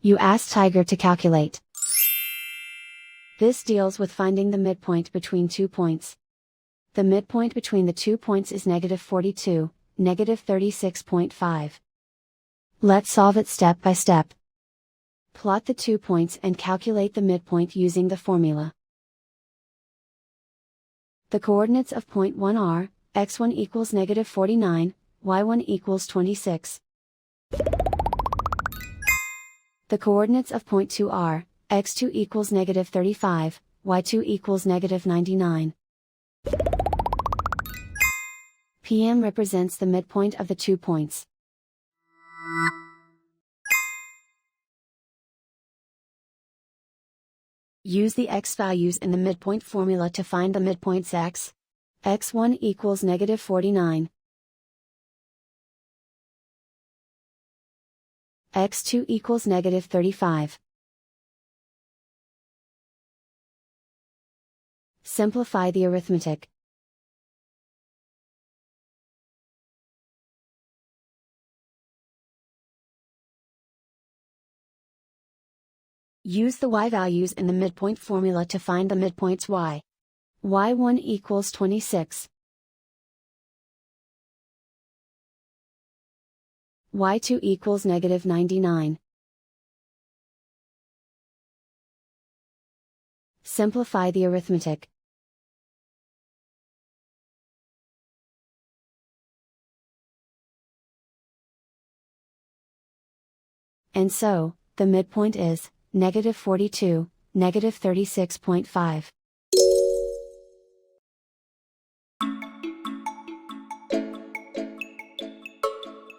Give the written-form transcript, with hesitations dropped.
You ask Tiger to calculate. This deals with finding the midpoint between 2 points. The midpoint between the 2 points is -42, -36.5. Let's solve it step by step. Plot the 2 points and calculate the midpoint using the formula. The coordinates of point 1 are, x1 equals -49, y1 equals 26. The coordinates of point 2 are, x2 equals -35, y2 equals -99. PM represents the midpoint of the 2 points. Use the x values in the midpoint formula to find the midpoints x. x1 equals -49. x2 equals -35. Simplify the arithmetic. Use the y values in the midpoint formula to find the midpoints y. y1 equals 26. y2 equals -99. Simplify the arithmetic. And so, the midpoint is -42, -36.5.